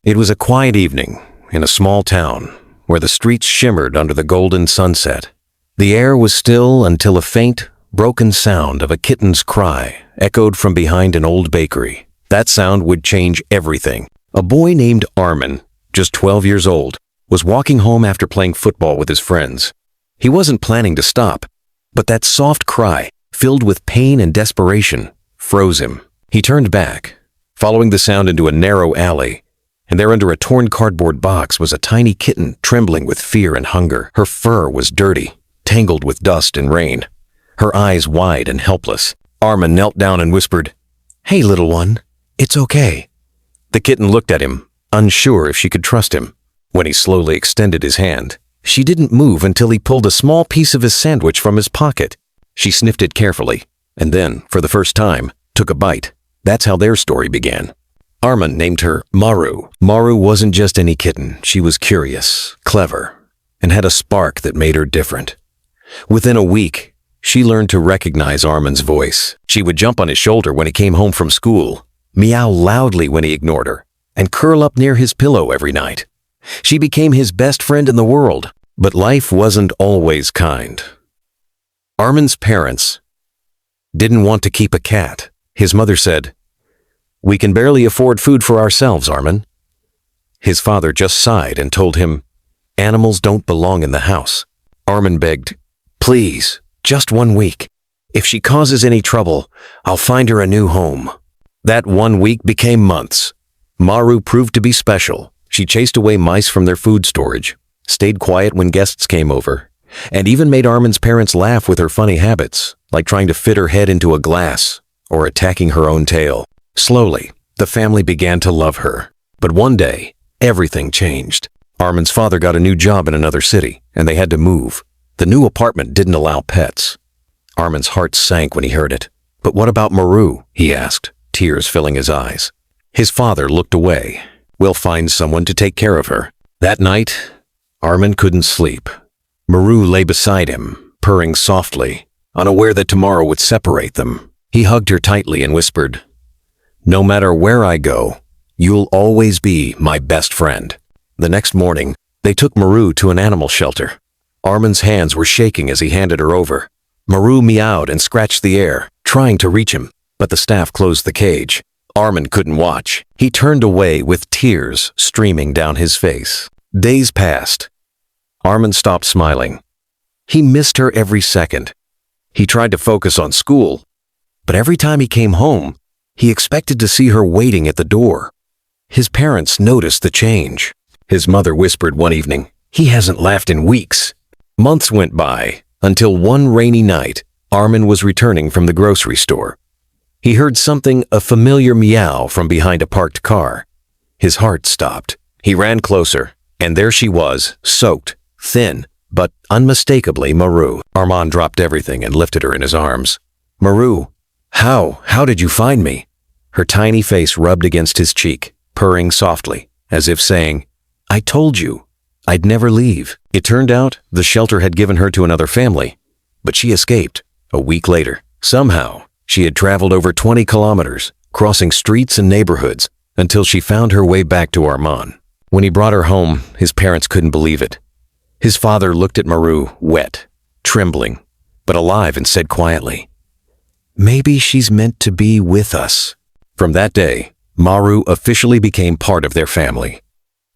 It was a quiet evening in a small town where the streets shimmered under the golden sunset. The air was still until a faint, broken sound of a kitten's cry echoed from behind an old bakery. That sound would change everything. A boy named Arman, just 12 years old, was walking home after playing football with his friends. He wasn't planning to stop, but that soft cry, filled with pain and desperation, froze him. He turned back, following the sound into a narrow alley, and there under a torn cardboard box was a tiny kitten trembling with fear and hunger. Her fur was dirty, tangled with dust and rain, her eyes wide and helpless. Arman knelt down and whispered, "Hey, little one, it's okay." The kitten looked at him, unsure if she could trust him. When he slowly extended his hand, she didn't move until he pulled a small piece of his sandwich from his pocket. She sniffed it carefully, and then, for the first time, took a bite. That's how their story began. Arman named her Maru. Maru wasn't just any kitten. She was curious, clever, and had a spark that made her different. Within a week, she learned to recognize Arman's voice. She would jump on his shoulder when he came home from school, meow loudly when he ignored her, and curl up near his pillow every night. She became his best friend in the world. But life wasn't always kind. Arman's parents didn't want to keep a cat. His mother said, "We can barely afford food for ourselves, Arman." His father just sighed and told him, "Animals don't belong in the house." Arman begged, "Please, just 1 week. If she causes any trouble, I'll find her a new home." That 1 week became months. Maru proved to be special. She chased away mice from their food storage, stayed quiet when guests came over, and even made Arman's parents laugh with her funny habits, like trying to fit her head into a glass or attacking her own tail. Slowly, the family began to love her. But one day, everything changed. Arman's father got a new job in another city, and they had to move. The new apartment didn't allow pets. Arman's heart sank when he heard it. "But what about Maru?" he asked, tears filling his eyes. His father looked away. "We'll find someone to take care of her." That night, Arman couldn't sleep. Maru lay beside him, purring softly, unaware that tomorrow would separate them. He hugged her tightly and whispered, "No matter where I go, you'll always be my best friend." The next morning, they took Maru to an animal shelter. Arman's hands were shaking as he handed her over. Maru meowed and scratched the air, trying to reach him, but the staff closed the cage. Arman couldn't watch. He turned away with tears streaming down his face. Days passed. Arman stopped smiling. He missed her every second. He tried to focus on school, but every time he came home, he expected to see her waiting at the door. His parents noticed the change. His mother whispered one evening, "He hasn't laughed in weeks." Months went by, until one rainy night, Arman was returning from the grocery store. He heard something, a familiar meow from behind a parked car. His heart stopped. He ran closer, and there she was, soaked, thin, but unmistakably Maru. Arman dropped everything and lifted her in his arms. "Maru, how did you find me?" Her tiny face rubbed against his cheek, purring softly, as if saying, "I told you, I'd never leave." It turned out the shelter had given her to another family, but she escaped a week later. Somehow, she had traveled over 20 kilometers, crossing streets and neighborhoods, until she found her way back to Arman. When he brought her home, his parents couldn't believe it. His father looked at Maru, wet, trembling, but alive, and said quietly, "Maybe she's meant to be with us." From that day, Maru officially became part of their family.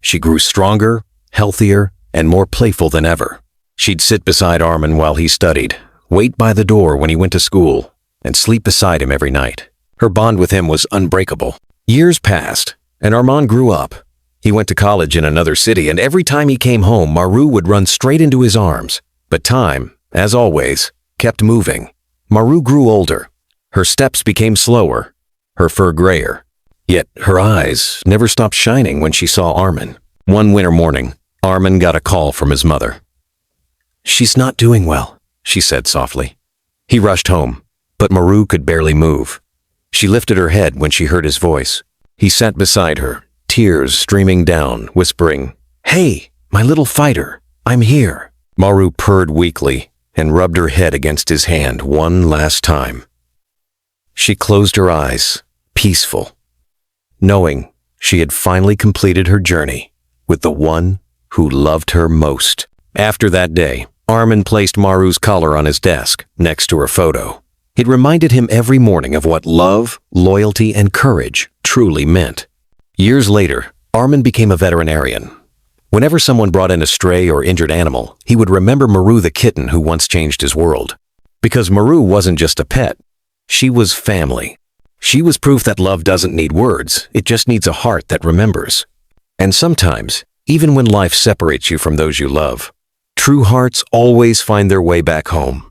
She grew stronger, healthier, and more playful than ever. She'd sit beside Arman while he studied, wait by the door when he went to school, and sleep beside him every night. Her bond with him was unbreakable. Years passed, and Arman grew up. He went to college in another city, and every time he came home, Maru would run straight into his arms. But time, as always, kept moving. Maru grew older. Her steps became slower, her fur grayer. Yet her eyes never stopped shining when she saw Arman. One winter morning, Arman got a call from his mother. "She's not doing well," she said softly. He rushed home, but Maru could barely move. She lifted her head when she heard his voice. He sat beside her, tears streaming down, whispering, "Hey, my little fighter, I'm here." Maru purred weakly and rubbed her head against his hand one last time. She closed her eyes, peaceful, knowing She had finally completed her journey with the one who loved her most. After that day, Arman placed Maru's collar on his desk, next to her photo. It reminded him every morning of what love, loyalty, and courage truly meant. Years later, Arman became a veterinarian. Whenever someone brought in a stray or injured animal, he would remember Maru the kitten who once changed his world. Because Maru wasn't just a pet, she was family. She was proof that love doesn't need words, it just needs a heart that remembers. And sometimes, even when life separates you from those you love, true hearts always find their way back home.